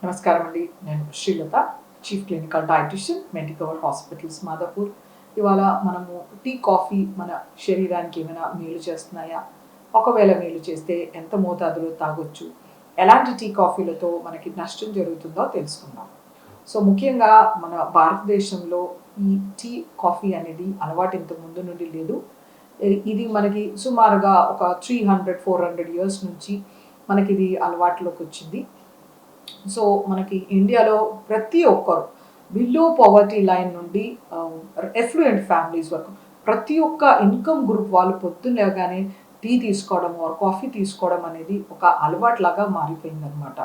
నమస్కారం అండి. నేను Srilatha, chief clinical dietitian, Medicover hospitals Madhapur. ఇవాళ మనము టీ, కాఫీ మన శరీరానికి ఏమైనా మేలు చేస్తున్నాయా? ఒకవేళ మేలు చేస్తే ఎంత మోతాదులో తాగొచ్చు? ఎలాంటి టీ, కాఫీలతో మనకి నష్టం జరుగుతుందో తెలుసుకుందాం. సో ముఖ్యంగా మన భారతదేశంలో ఈ టీ, కాఫీ అనేది అలవాటు ఇంతకు ముందు నుండి లేదు. ఇది మనకి సుమారుగా ఒక 300, 400 ఇయర్స్ నుంచి మనకిది అలవాటులోకి వచ్చింది. సో మనకి ఇండియాలో ప్రతి ఒక్కరు బిలో పవర్టీ లైన్ నుండి ఎఫ్లూయెంట్ ఫ్యామిలీస్ వరకు ప్రతి ఒక్క ఇన్కమ్ గ్రూప్ వాళ్ళు పొద్దున్న లేవగానే టీ తీసుకోవడం ఆర్ కాఫీ తీసుకోవడం అనేది ఒక అలవాట్లాగా మారిపోయిందనమాట.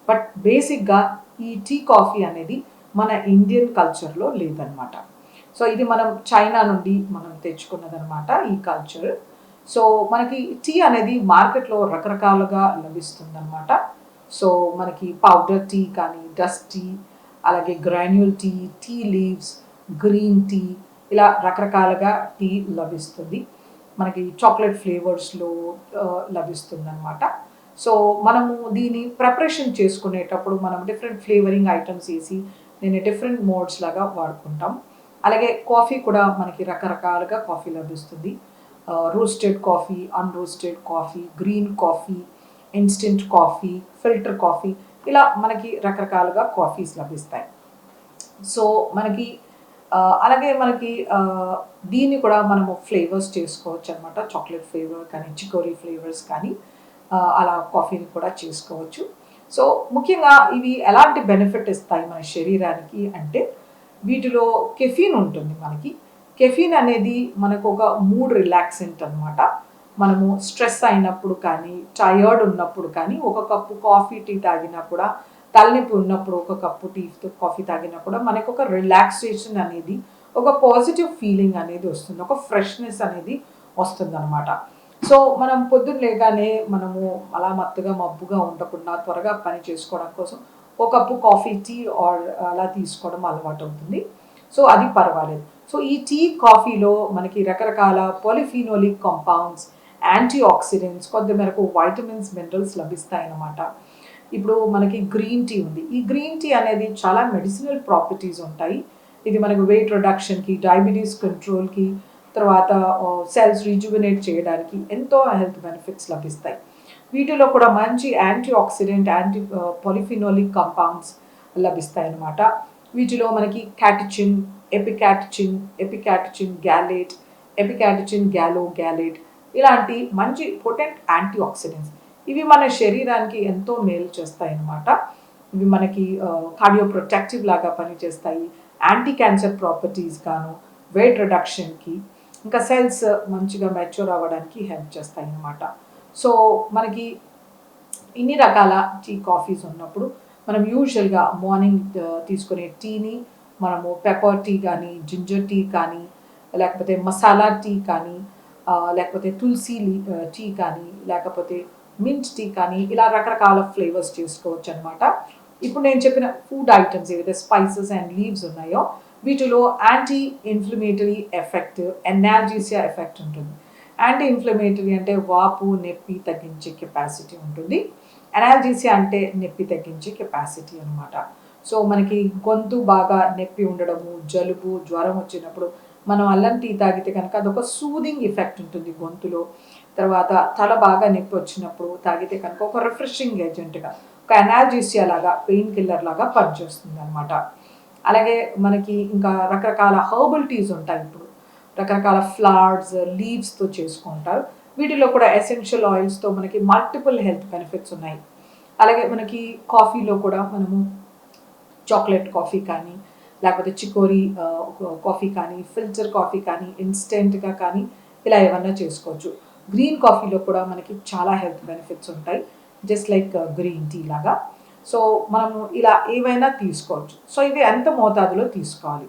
బట్ బేసిక్గా ఈ టీ, కాఫీ అనేది మన ఇండియన్ కల్చర్లో లేదనమాట. సో ఇది మనం చైనా నుండి మనం తెచ్చుకున్నదనమాట ఈ కల్చర్. సో మనకి టీ అనేది మార్కెట్లో రకరకాలుగా లభిస్తుందన్నమాట. సో మనకి పౌడర్ టీ కానీ, డస్ట్ టీ, అలాగే granule tea, tea leaves, green tea, ఇలా రకరకాలుగా టీ లభిస్తుంది. మనకి చాక్లెట్ ఫ్లేవర్స్లో లభిస్తుంది అనమాట. సో మనము దీని ప్రిపరేషన్ చేసుకునేటప్పుడు మనం డిఫరెంట్ ఫ్లేవరింగ్ ఐటమ్స్ వేసి దీన్ని డిఫరెంట్ మోడ్స్ లాగా వాడుకుంటాం. అలాగే కాఫీ కూడా మనకి రకరకాలుగా కాఫీ లభిస్తుంది. Roasted coffee, unroasted coffee, green coffee, instant coffee, filter coffee, ఇలా మనకి రకరకాలుగా కాఫీస్ లభిస్తాయి. సో మనకి అలాగే మనకి దీన్ని కూడా మనము ఫ్లేవర్స్ చేసుకోవచ్చు అనమాట. చాక్లెట్ ఫ్లేవర్ కానీ, చికోరీ ఫ్లేవర్స్ కానీ, అలా కాఫీని కూడా చేసుకోవచ్చు. సో ముఖ్యంగా ఇవి ఎలాంటి బెనిఫిట్ ఇస్తాయి మన శరీరానికి అంటే, వీటిలో కెఫీన్ ఉంటుంది. మనకి కెఫీన్ అనేది మనకు ఒక మూడ్ రిలాక్సెంట్ అనమాట. మనము స్ట్రెస్ అయినప్పుడు కానీ, టయర్డ్ ఉన్నప్పుడు కానీ ఒక కప్పు కాఫీ, టీ తాగినా కూడా, తలనొప్పి ఉన్నప్పుడు ఒక కప్పు టీ, కాఫీ తాగినా కూడా మనకు ఒక రిలాక్సేషన్ అనేది, ఒక పాజిటివ్ ఫీలింగ్ అనేది వస్తుంది, ఒక ఫ్రెష్నెస్ అనేది వస్తుంది అనమాట. సో మనం పొద్దున్న లేగానే మనము అలా మత్తుగా మబ్బుగా ఉండకుండా త్వరగా పని చేసుకోవడం కోసం ఒక కప్పు కాఫీ, టీ ఆర్ అలా తీసుకోవడం అలవాటు అవుతుంది. సో అది పర్వాలేదు. సో ఈ టీ, కాఫీలో మనకి రకరకాల పాలిఫినోలిక్ కాంపౌండ్స్, యాంటీ ఆక్సిడెంట్స్, కొంత మేరకు వైటమిన్స్, మినరల్స్ లభిస్తాయన్నమాట. ఇప్పుడు మనకి గ్రీన్ టీ ఉంది. ఈ గ్రీన్ టీ అనేది చాలా మెడిసినల్ ప్రాపర్టీస్ ఉంటాయి. ఇది మనకు వెయిట్ రిడక్షన్కి, డయాబెటీస్ కంట్రోల్కి, తర్వాత సెల్స్ రిజువినేట్ చేయడానికి ఎంతో హెల్త్ బెనిఫిట్స్ లభిస్తాయి. వీటిలో కూడా మంచి యాంటీ ఆక్సిడెంట్, యాంటీ పాలిఫినోలిక్ కాంపౌండ్స్ లభిస్తాయి అన్నమాట. వీటిలో మనకి క్యాటచిన్, ఎపికాటచిన్ గ్యాలేట్, ఎపికాటచిన్ గ్యాలో గ్యాలేట్, ఇలాంటి మంచి పొటెంట్ యాంటీ ఆక్సిడెంట్స్ ఇవి మన శరీరానికి ఎంతో మేలు చేస్తాయి అన్నమాట. ఇవి మనకి కార్డియో ప్రొటెక్టివ్ లాగా పనిచేస్తాయి. యాంటీ క్యాన్సర్ ప్రాపర్టీస్ గాను, వెయిట్ రిడక్షన్కి, ఇంకా సెల్స్ మంచిగా మెచ్యూర్ అవ్వడానికి హెల్ప్ చేస్తాయి అన్నమాట. సో మనకి ఇన్ని రకాల టీ, కాఫీస్ ఉన్నప్పుడు మనం యూజువల్గా మార్నింగ్ తీసుకునే టీని మనము పెప్పర్ టీ కానీ, జింజర్ టీ కానీ, లేకపోతే మసాలా టీ కానీ, లేకపోతే తులసి టీ కానీ, లేకపోతే మింట్ టీ కానీ, ఇలా రకరకాల ఫ్లేవర్స్ చేసుకోవచ్చు అనమాట. ఇప్పుడు నేను చెప్పిన ఫుడ్ ఐటమ్స్ ఏవైతే స్పైసెస్ అండ్ లీవ్స్ ఉన్నాయో వీటిలో యాంటీ ఇన్ఫ్లమేటరీ ఎఫెక్ట్, ఎనాల్జీసియా ఎఫెక్ట్ ఉంటుంది. యాంటీ ఇన్ఫ్లమేటరీ అంటే వాపు, నొప్పి తగ్గించే కెపాసిటీ ఉంటుంది. ఎనాల్జీసియా అంటే నొప్పి తగ్గించే కెపాసిటీ అనమాట. సో మనకి గొంతు బాగా నొప్పి ఉండడము, జలుబు, జ్వరం వచ్చినప్పుడు మనం అల్లం టీ తాగితే కనుక అదొక సూదింగ్ ఎఫెక్ట్ ఉంటుంది గొంతులో. తర్వాత తల బాగా నొప్పి వచ్చినప్పుడు తాగితే కనుక ఒక రిఫ్రెషింగ్ ఏజెంట్గా, ఒక ఎనాల్జీసియా లాగా, పెయిన్ కిల్లర్ లాగా పనిచేస్తుంది అనమాట. అలాగే మనకి ఇంకా రకరకాల హర్బల్ టీస్ ఉంటాయి. ఇప్పుడు రకరకాల ఫ్లవర్స్, లీవ్స్తో చేసుకుంటారు. వీటిలో కూడా ఎసెన్షియల్ ఆయిల్స్తో మనకి మల్టిపుల్ హెల్త్ బెనిఫిట్స్ ఉన్నాయి. అలాగే మనకి కాఫీలో కూడా మనము చాక్లెట్ కాఫీ కానీ, లేకపోతే చికోరీ కాఫీ కానీ, ఫిల్టర్ కాఫీ కానీ, ఇన్స్టెంట్గా కానీ, ఇలా ఏమన్నా చేసుకోవచ్చు. గ్రీన్ కాఫీలో కూడా మనకి చాలా హెల్త్ బెనిఫిట్స్ ఉంటాయి, జస్ట్ లైక్ గ్రీన్ టీ లాగా. సో మనము ఇలా ఏవైనా తీసుకోవచ్చు. సో ఇవి ఎంత మోతాదులో తీసుకోవాలి?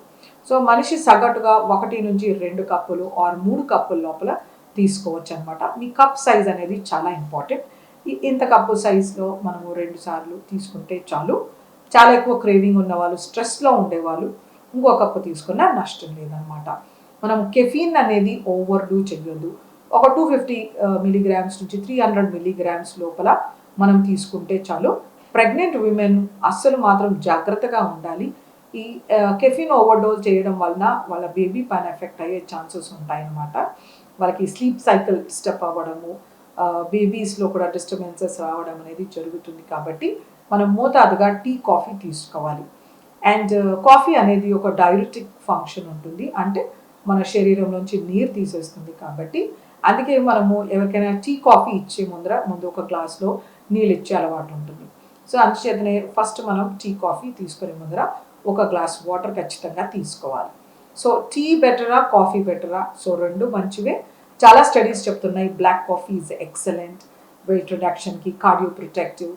సో మనిషి సగటుగా 1 నుంచి 2 కప్పులు ఆర్ 3 కప్పుల లోపల తీసుకోవచ్చు అనమాట. మీ కప్ సైజ్ అనేది చాలా ఇంపార్టెంట్. ఇంత కప్పు సైజ్లో మనము 2 సార్లు తీసుకుంటే చాలు. చాలా ఎక్కువ క్రేవింగ్ ఉన్నవాళ్ళు, స్ట్రెస్లో ఉండేవాళ్ళు ఇంకో కప్పు తీసుకున్నా నష్టం లేదనమాట. మనం కెఫీన్ అనేది ఓవర్ డూ చెయ్యొద్దు. ఒక 250 మిలీగ్రామ్స్ నుంచి 300 మిలీగ్రామ్స్ లోపల మనం తీసుకుంటే చాలు. ప్రెగ్నెంట్ విమెన్ అస్సలు మాత్రం జాగ్రత్తగా ఉండాలి. ఈ కెఫిన్ ఓవర్‌డోస్ చేయడం వలన వాళ్ళ బేబీ పైన ఎఫెక్ట్ అయ్యే ఛాన్సెస్ ఉంటాయన్నమాట. వాళ్ళకి స్లీప్ సైకిల్ డిస్టర్బ్ అవ్వడము, బేబీస్‌లో కూడా డిస్టర్బెన్సెస్ రావడం అనేది జరుగుతుంది. కాబట్టి మనం మోతాదుగా టీ, కాఫీ తీసుకోవాలి. అండ్ కాఫీ అనేది ఒక డైయూరెటిక్ ఫంక్షన్ ఉంటుంది. అంటే మన శరీరంలోంచి నీరు తీసేస్తుంది కాబట్టి, అందుకే మనము ఎవరికైనా టీ, కాఫీ ఇచ్చే ముందు ఒక గ్లాస్‌లో నీళ్ళు ఇచ్చే అలవాటు ఉంటుంది. సో అందుచేతనే ఫస్ట్ మనం టీ, కాఫీ తీసుకునే ముందర ఒక గ్లాస్ వాటర్ ఖచ్చితంగా తీసుకోవాలి. సో టీ బెటరా, కాఫీ బెటరా? సో 2 మంచివే. చాలా స్టడీస్ చెప్తున్నాయి black coffee is excellent weight రిడక్షన్‌కి, కార్డియో ప్రొటెక్టివ్,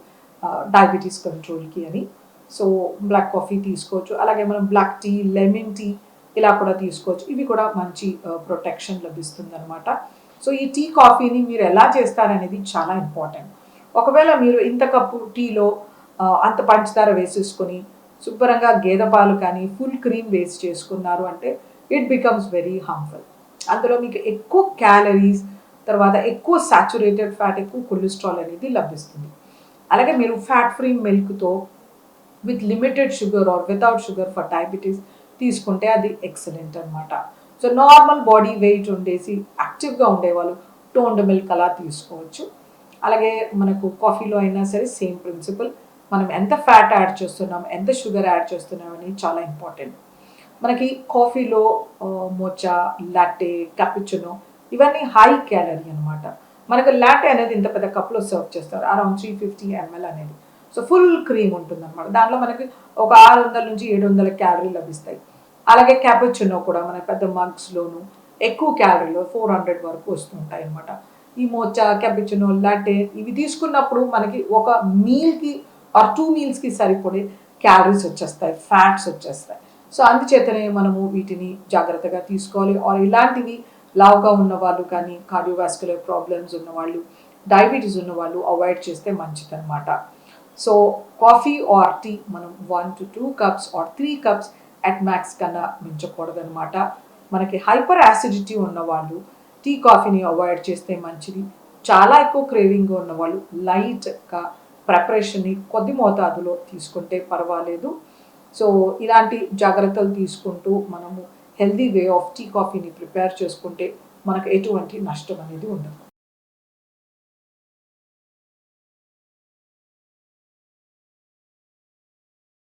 డయాబెటీస్ కంట్రోల్‌కి అని. సో బ్లాక్ కాఫీ తీసుకోవచ్చు. అలాగే మనం బ్లాక్ టీ, లెమన్ టీ ఇలా కూడా తీసుకోవచ్చు. ఇవి కూడా మంచి ప్రొటెక్షన్ లభిస్తుందనమాట. సో ఈ టీ, కాఫీని మీరు ఎలా చేస్తారనేది చాలా ఇంపార్టెంట్. ఒకవేళ మీరు ఇంత కప్పు టీలో అంత పంచదార వేసేసుకొని శుభ్రంగా గేదె పాలు కానీ ఫుల్ క్రీమ్ వేస్ట్ చేసుకున్నారు అంటే ఇట్ బికమ్స్ వెరీ హార్మ్ఫుల్. అందులో మీకు ఎక్కువ క్యాలరీస్, తర్వాత ఎక్కువ సాచురేటెడ్ ఫ్యాట్, ఎక్కువ కొలెస్ట్రాల్ అనేది లభిస్తుంది. అలాగే మీరు ఫ్యాట్ ఫ్రీ మిల్క్తో with limited sugar or without sugar for diabetes తీసుకుంటే అది ఎక్సలెంట్ అనమాట. సో నార్మల్ బాడీ వెయిట్ ఉండేసి యాక్టివ్గా ఉండేవాళ్ళు టోన్డ్ మిల్క్ అలా తీసుకోవచ్చు. అలాగే మనకు కాఫీలో అయినా సరే సేమ్ ప్రిన్సిపల్. మనం ఎంత ఫ్యాట్ యాడ్ చేస్తున్నాం, ఎంత షుగర్ యాడ్ చేస్తున్నాం అనేది చాలా ఇంపార్టెంట్. మనకి కాఫీలో మోచా, లాటే, క్యాపుచినో ఇవన్నీ హై క్యాలరీ అనమాట. మనకు లాటే అనేది ఇంత పెద్ద కప్లో సర్వ్ చేస్తారు, అరౌండ్ 350 ml అనేది. సో ఫుల్ క్రీమ్ ఉంటుంది అనమాట. దాంట్లో మనకి ఒక 600 నుంచి 700 క్యాలరీలు లభిస్తాయి. అలాగే క్యాపుచినో కూడా మన పెద్ద మగ్స్లోను ఎక్కువ క్యాలరీలో 400 వరకు వస్తుంటాయి అనమాట. ఈ మోచా, క్యాపుచినో, లాటే ఇవి తీసుకున్నప్పుడు మనకి ఒక మీల్కి ఆర్ 2 మీల్స్కి సరిపడే క్యాలరీస్ వచ్చేస్తాయి, ఫ్యాట్స్ వచ్చేస్తాయి. సో అందుచేతనే మనము వీటిని జాగ్రత్తగా తీసుకోవాలి. ఆర్ ఇలాంటివి లావుగా ఉన్నవాళ్ళు కానీ, కార్డియోవాస్కులర్ ప్రాబ్లమ్స్ ఉన్నవాళ్ళు, డయాబెటీస్ ఉన్నవాళ్ళు అవాయిడ్ చేస్తే మంచిదన్నమాట. సో కాఫీ ఆర్ టీ మనం 1 to 2 cups or 3 cups at max కన్నా మించకూడదనమాట. మనకి హైపర్ యాసిడిటీ ఉన్నవాళ్ళు టీ, కాఫీని అవాయిడ్ చేస్తే మంచిది. చాలా ఎక్కువ క్రేవింగ్ ఉన్నవాళ్ళు లైట్గా ప్రిపరేషన్ని కొద్ది మోతాదులో తీసుకుంటే పర్వాలేదు. సో ఇలాంటి జాగ్రత్తలు తీసుకుంటూ మనము హెల్దీ వే ఆఫ్ టీ, కాఫీని ప్రిపేర్ చేసుకుంటే మనకు ఎటువంటి నష్టం అనేది ఉండదు.